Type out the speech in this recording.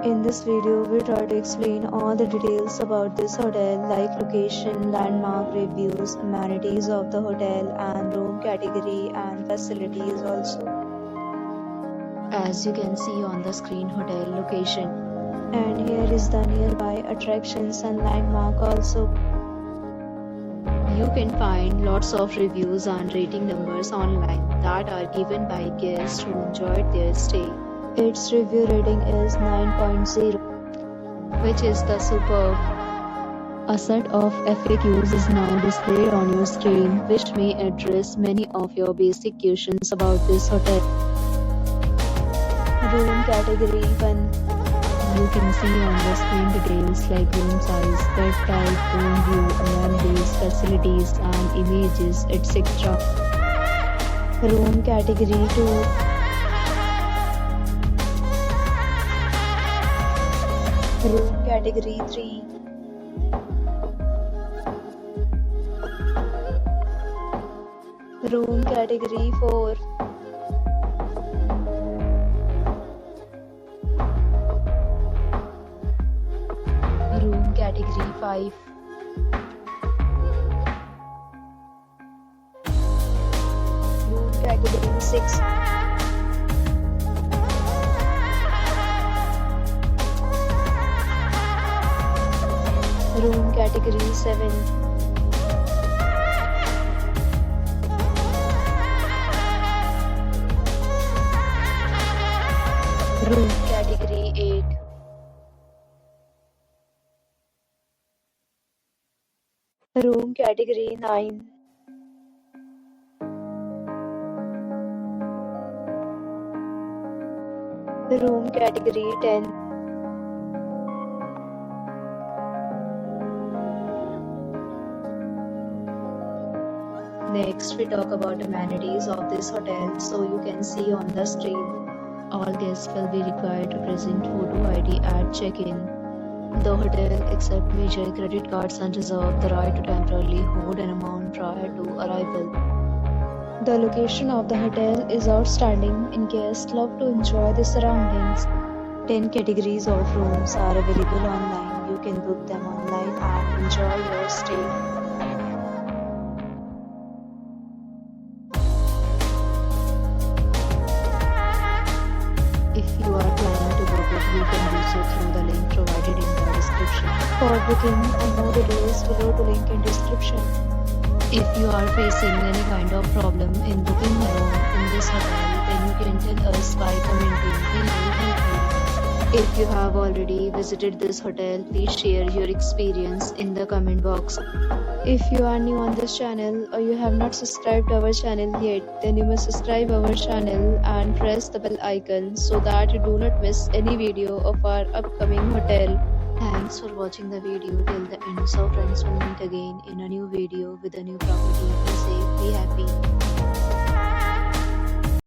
In this video, we try to explain all the details about this hotel like location, landmark, reviews, amenities of the hotel and room category and facilities also. As you can see on the screen, hotel location. And here is the nearby attractions and landmark also. You can find lots of reviews and rating numbers online that are given by guests who enjoyed their stay. Its review rating is 9.0, which is the superb. A set of FAQs is now displayed on your screen, which may address many of your basic questions about this hotel. Room category 1. You can see on the screen details like room size, bed type, room view, amenities, facilities and images, etc. Room category 2. Room category 3. Room category 4. Room category 5. Room category 6. Room category 7. Room category 8. Room category 9. Room category 10. Next, we talk about amenities of this hotel. So you can see on the screen, all guests will be required to present photo ID at check-in. The hotel accepts major credit cards and reserves the right to temporarily hold an amount prior to arrival. The location of the hotel is outstanding and guests love to enjoy the surroundings. 10 categories of rooms are available online. You can book them online and enjoy your stay. If you are planning to book it, you can do so through the link provided in the description. For booking and more details, below the link in description. If you are facing any kind of problem in booking a room in this hotel, then you can tell us by commenting. We will help you. If you have already visited this hotel, please share your experience in the comment box. If you are new on this channel or you have not subscribed our channel yet, then you must subscribe our channel and press the bell icon so that you do not miss any video of our upcoming hotel. Thanks for watching the video till the end. So friends, will meet again in a new video with a new property. Be safe, be happy.